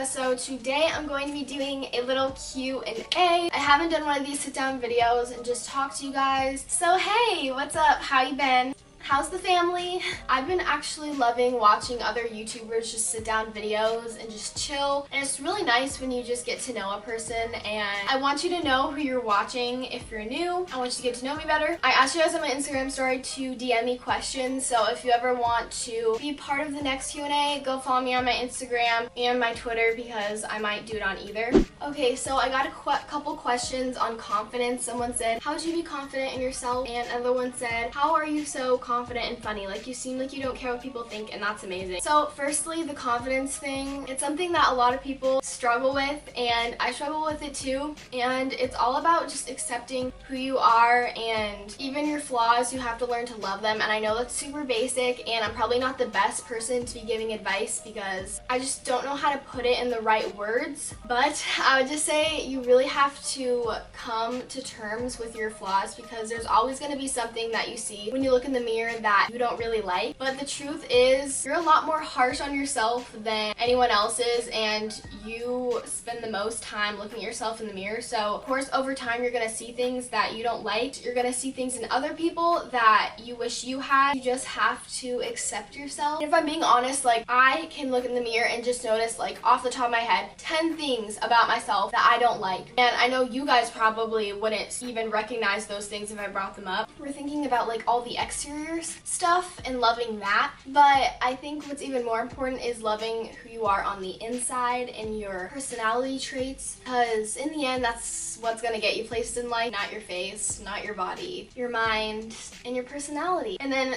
Luca. So today I'm going to be doing a little Q&A. I haven't done one of these sit down videos and just talk to you guys. So hey, what's up? How you been? How's the family? I've been actually loving watching other YouTubers just sit down videos and just chill, and it's really nice when you just get to know a person. And I want you to know who you're watching. If you're new, I want you to get to know me better. I asked you guys on my Instagram story to DM me questions, so if you ever want to be part of the next Q&A, go follow me on my Instagram and my Twitter because I might do it on either. Okay, so I got a couple questions on confidence. Someone said, how would you be confident in yourself? And another one said, how are you so confident and funny? Like, you seem like you don't care what people think, and that's amazing. So firstly, the confidence thing, it's something that a lot of people struggle with, and I struggle with it too. And it's all about just accepting who you are, and even your flaws, you have to learn to love them. And I know that's super basic, and I'm probably not the best person to be giving advice because I just don't know how to put it in the right words. But I would just say you really have to come to terms with your flaws, because there's always going to be something that you see when you look in the mirror that you don't really like. But the truth is, you're a lot more harsh on yourself than anyone else is, and you spend the most time looking at yourself in the mirror. So of course, over time, you're going to see things that you don't like. You're going to see things in other people that you wish you had. You just have to accept yourself. And if I'm being honest, like, I can look in the mirror and just notice, like, off the top of my head, 10 things about myself that I don't like. And I know you guys probably wouldn't even recognize those things if I brought them up. We're thinking about, like, all the exterior stuff and loving that, but I think what's even more important is loving who you are on the inside and your personality traits, because in the end, that's what's gonna get you places in life. Not your face, not your body, your mind, and your personality. And then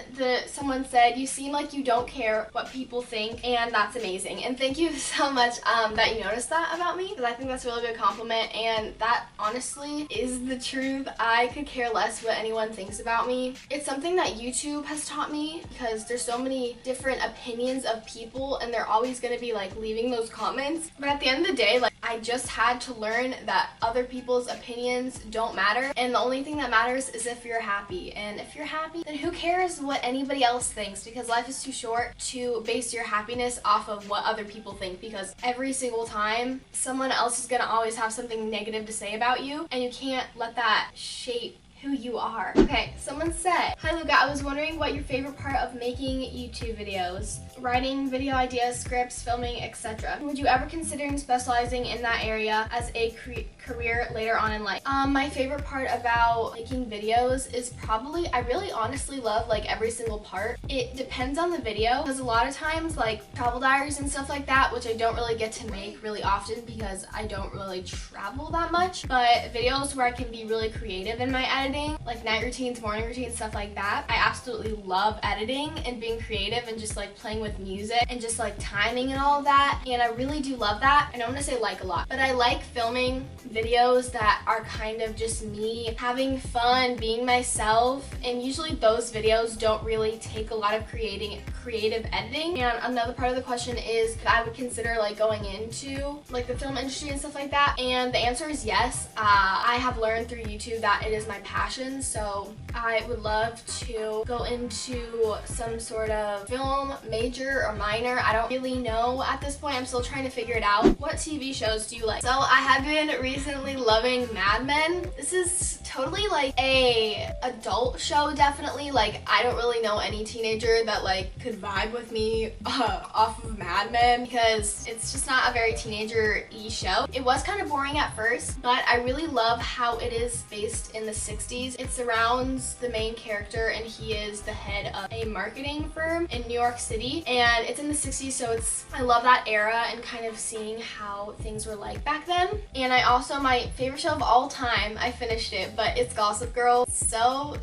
someone said, you seem like you don't care what people think, and that's amazing. And thank you so much that you noticed that about me, because I think that's a really good compliment, and that honestly is the truth. I could care less what anyone thinks about me. It's something that YouTube has taught me, because there's so many different opinions of people, and they're always going to be like leaving those comments. But at the end of the day, like, I just had to learn that other people's opinions don't matter, and the only thing that matters is if you're happy. And if you're happy, then who cares what anybody else thinks, because life is too short to base your happiness off of what other people think, because every single time someone else is going to always have something negative to say about you, and you can't let that shape who you are. Okay, someone said, hi Luca, I was wondering what your favorite part of making YouTube videos, writing video ideas, scripts, filming, etc. Would you ever considering specializing in that area as a career later on in life? My favorite part about making videos is probably, I really honestly love like every single part. It depends on the video, because a lot of times like travel diaries and stuff like that, which I don't really get to make really often because I don't really travel that much, but videos where I can be really creative in my editing, like night routines, morning routines, stuff like that. I absolutely love editing and being creative and just like playing with music and just like timing and all of that, and I really do love that. And I'm gonna say like a lot, but I like filming videos that are kind of just me having fun, being myself, and usually those videos don't really take a lot of creative editing. And another part of the question is if I would consider like going into like the film industry and stuff like that, and the answer is yes. I have learned through YouTube that it is my passion, so I would love to go into some sort of film major or minor. I don't really know at this point. I'm still trying to figure it out. What TV shows do you like? So I have been recently loving Mad Men. This is totally like a adult show, definitely. Like, I don't really know any teenager that like could vibe with me off of Mad Men, because it's just not a very teenager-y show. It was kind of boring at first, but I really love how it is based in the 60s. It surrounds the main character, and he is the head of a marketing firm in New York City, and it's in the 60s, so I love that era and kind of seeing how things were like back then. And I also, my favorite show of all time, I finished it, but it's Gossip Girl. So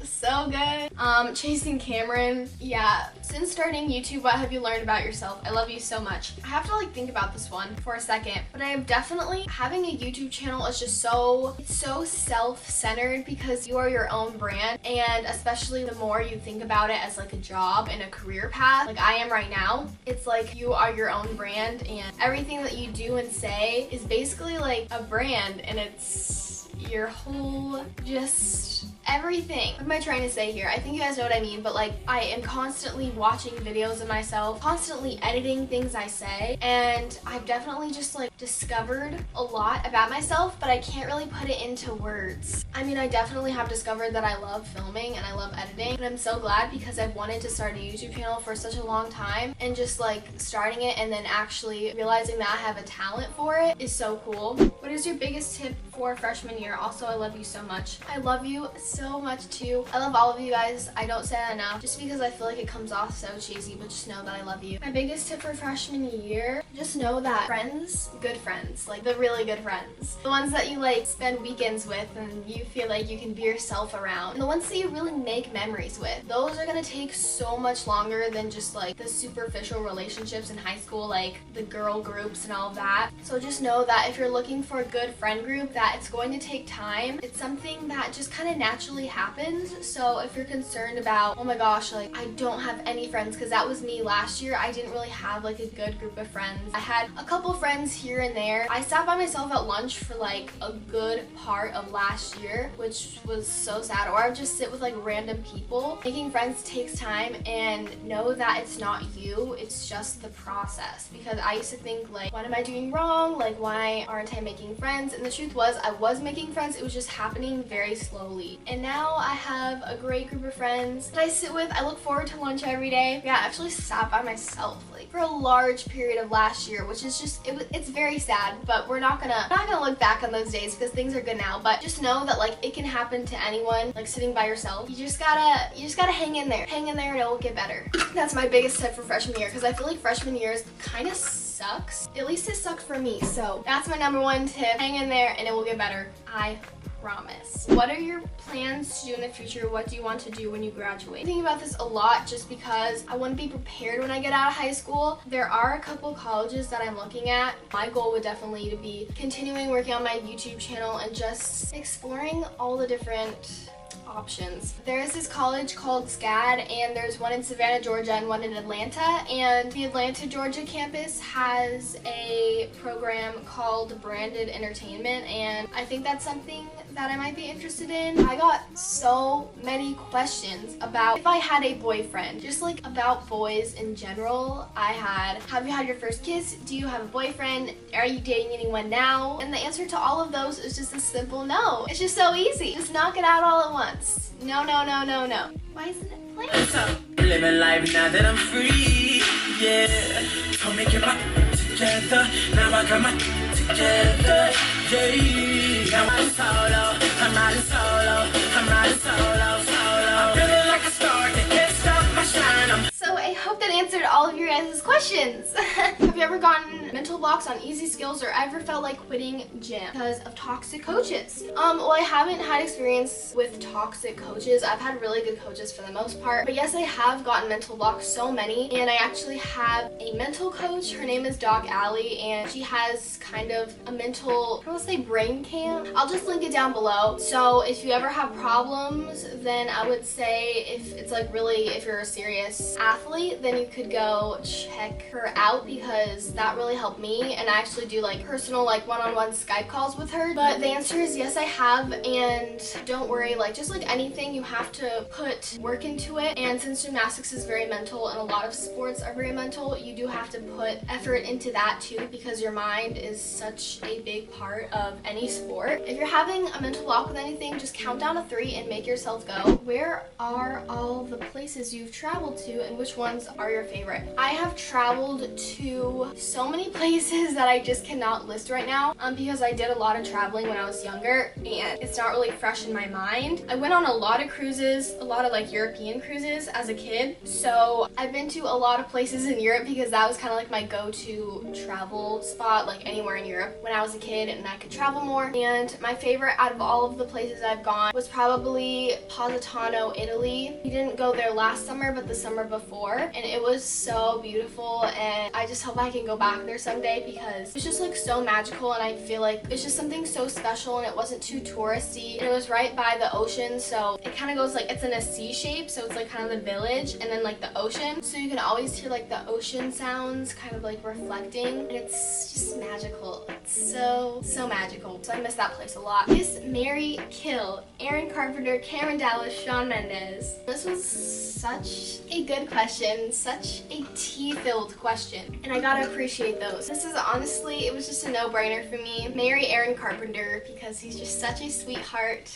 good. Chasing Cameron. Yeah, since starting YouTube, what have you learned about yourself? I love you so much. I have to like think about this one for a second, but I am definitely, having a YouTube channel is just so self-centered, because you are your own brand, and especially the more you think about it as like a job and a career path, like I am right now, it's like you are your own brand, and everything that you do and say is basically like a brand, and it's your whole just everything. What am I trying to say here? I think you guys know what I mean, but like I am constantly watching videos of myself, constantly editing things I say, and I've definitely just like discovered a lot about myself, but I can't really put it into words. I mean, I definitely have discovered that I love filming and I love editing, and I'm so glad because I've wanted to start a YouTube channel for such a long time, and just like starting it and then actually realizing that I have a talent for it is so cool. What is your biggest tip for freshman year? Also, I love you so much. I love you so much too. I love all of you guys. I don't say that enough just because I feel like it comes off so cheesy, but just know that I love you. My biggest tip for freshman year, just know that friends, good friends, like the really good friends, the ones that you like spend weekends with and you feel like you can be yourself around, and the ones that you really make memories with, those are gonna take so much longer than just like the superficial relationships in high school, like the girl groups and all of that. So just know that if you're looking for a good friend group, that it's going to take time. It's something that just kind of naturally happens. So if you're concerned about, oh my gosh, like I don't have any friends, because that was me last year. I didn't really have like a good group of friends. I had a couple friends here and there. I sat by myself at lunch for like a good part of last year, which was so sad. Or I would just sit with like random people. Making friends takes time, and know that it's not you, it's just the process. Because I used to think like, what am I doing wrong? Like, why aren't I making friends? And the truth was, I was making friends. It was just happening very slowly. And now I have a great group of friends that I sit with. I look forward to lunch every day. Yeah, I actually sat by myself like for a large period of last year, which is just, it's very sad, but we're not gonna look back on those days because things are good now. But just know that like it can happen to anyone, like sitting by yourself. You just gotta hang in there and it will get better. That's my biggest tip for freshman year, because I feel like freshman year is kind of sucks. At least it sucked for me. So that's my number one tip. Hang in there and it will get better. I promise. What are your plans to do in the future? What do you want to do when you graduate? I'm thinking about this a lot just because I want to be prepared when I get out of high school. There are a couple colleges that I'm looking at. My goal would definitely to be continuing working on my YouTube channel and just exploring all the different options. There is this college called SCAD, and there's one in Savannah, Georgia, and one in Atlanta, and the Atlanta, Georgia campus has a program called Branded Entertainment, and I think that's something that I might be interested in. I got so many questions about if I had a boyfriend, just like about boys in general. I had, have you had your first kiss? Do you have a boyfriend? Are you dating anyone now? And the answer to all of those is just a simple no. It's just so easy. Just knock it out all at once. No, no, no, no, no. Why isn't it playing? So living life now that I'm free, yeah. Told me get my together, now I got my together, yeah. Now I'm solo, I'm riding solo, I'm riding solo, solo. I'm feeling like a star, can't stop my shine. So I hope that answered all of your guys' questions. Have you ever gotten mental blocks on easy skills or ever felt like quitting gym because of toxic coaches? Well, I haven't had experience with toxic coaches. I've had really good coaches for the most part. But yes, I have gotten mental blocks, so many. And I actually have a mental coach. Her name is Doc Allie, and she has kind of a mental, I don't want to say brain camp. I'll just link it down below. So if you ever have problems, then I would say if it's like really, if you're a serious athlete, then you could go check her out, because that really helped me. And I actually do like personal, like one-on-one Skype calls with her. But the answer is yes, I have. And don't worry, like just like anything, you have to put work into it. And since gymnastics is very mental and a lot of sports are very mental, you do have to put effort into that too, because your mind is such a big part of any sport. If you're having a mental block with anything, just count down to 3 and make yourself go. Where are all the places you've traveled to, and which ones are your favorite? I have traveled to so many places that I just cannot list right now, because I did a lot of traveling when I was younger and it's not really fresh in my mind. I went on a lot of cruises, a lot of like European cruises as a kid. So I've been to a lot of places in Europe because that was kind of like my go-to travel spot, like anywhere in Europe when I was a kid and I could travel more. And my favorite out of all of the places I've gone was probably Positano, Italy. We didn't go there last summer, but the summer before, and it was so beautiful, and I just hope I can go back there someday because it's just like so magical, and I feel like it's just something so special, and it wasn't too touristy, and it was right by the ocean, so it kind of goes like, it's in a C shape, so it's like kind of the village and then like the ocean, so you can always hear like the ocean sounds kind of like reflecting, and it's just magical. It's so magical. So I miss that place a lot. Kiss, marry, kill. Aaron Carpenter, Cameron Dallas, Shawn Mendes. This was such a good question, such a tea-filled question, and I gotta appreciate those. This is honestly, it was just a no-brainer for me. Marry Aaron Carpenter because he's just such a sweetheart.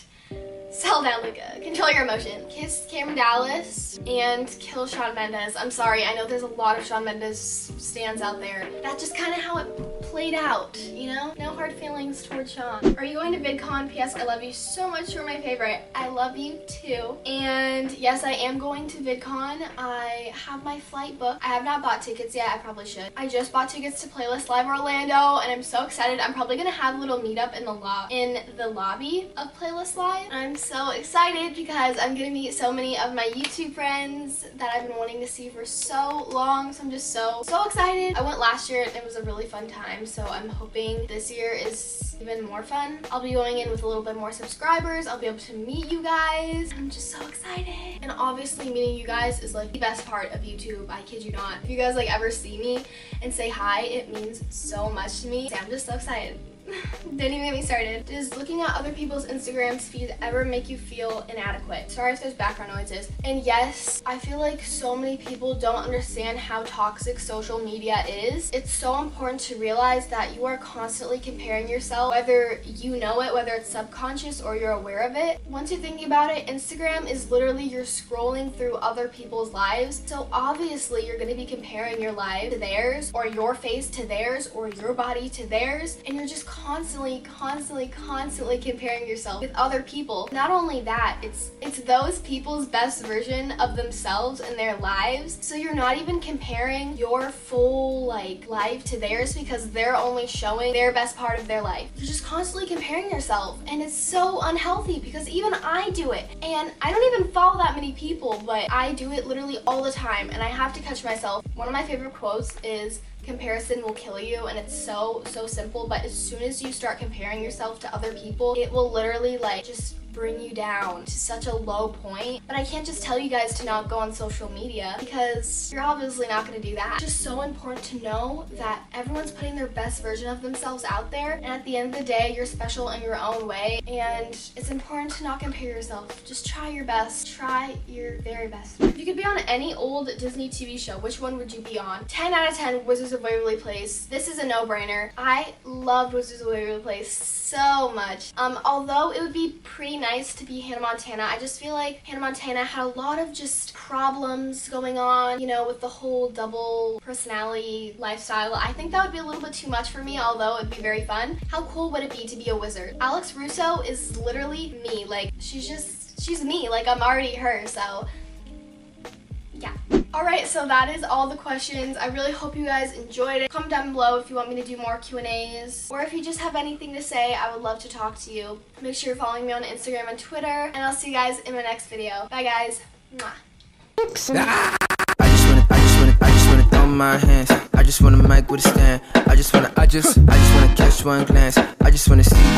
Sell down Luca. Control your emotion. Kiss Cameron Dallas and kill Shawn Mendes. I'm sorry, I know there's a lot of Shawn Mendes stands out there. That's just kind of how it played out, you know? No hard feelings towards Shawn. Are you going to VidCon? P.S. I love you so much. You're my favorite. I love you too. And yes, I am going to VidCon. I have my flight booked. I have not bought tickets yet. I probably should. I just bought tickets to Playlist Live Orlando and I'm so excited. I'm probably gonna have a little meetup in the lobby of Playlist Live. I'm so excited because I'm gonna meet so many of my YouTube friends that I've been wanting to see for so long. So I'm just so excited. I went last year and it was a really fun time. So I'm hoping this year is even more fun. I'll be going in with a little bit more subscribers. I'll be able to meet you guys. I'm just so excited. And obviously meeting you guys is like the best part of YouTube. I kid you not. If you guys like ever see me and say hi, it means so much to me. I'm just so excited. Didn't even get me started. Does looking at other people's Instagram feeds ever make you feel inadequate? Sorry if there's background noises. And yes, I feel like so many people don't understand how toxic social media is. It's so important to realize that you are constantly comparing yourself, whether you know it, whether it's subconscious or you're aware of it. Once you're thinking about it, Instagram is literally you're scrolling through other people's lives. So obviously you're going to be comparing your life to theirs, or your face to theirs, or your body to theirs, and you're just constantly comparing yourself with other people. Not only that, it's those people's best version of themselves and their lives. So you're not even comparing your full life to theirs because they're only showing their best part of their life. You're just constantly comparing yourself, and it's so unhealthy because even I do it. And I don't even follow that many people, but I do it literally all the time, and I have to catch myself. One of my favorite quotes is, comparison will kill you, and it's so simple, but as soon as you start comparing yourself to other people, it will literally just bring you down to such a low point. But I can't just tell you guys to not go on social media because you're obviously not going to do that. It's just so important to know that everyone's putting their best version of themselves out there, and at the end of the day, you're special in your own way, and it's important to not compare yourself. Just try your best. Try your very best. If you could be on any old Disney TV show, which one would you be on? 10 out of 10, Wizards of Waverly Place. This is a no-brainer. I loved Wizards of Waverly Place so much. Although it would be pretty nice to be Hannah Montana, I just feel like Hannah Montana had a lot of just problems going on, you know, with the whole double personality lifestyle. I think that would be a little bit too much for me, although it'd be very fun. How cool would it be to be a wizard? Alex Russo is literally me. She's me. I'm already her, so yeah. Alright, so that is all the questions. I really hope you guys enjoyed it. Comment down below if you want me to do more Q&As, or if you just have anything to say. I would love to talk to you. Make sure you're following me on Instagram and Twitter, and I'll see you guys in my next video. Bye guys. Mwah. I just wanna throw my hands. I just wanna mic with a stand. I just wanna catch one glance. I just wanna see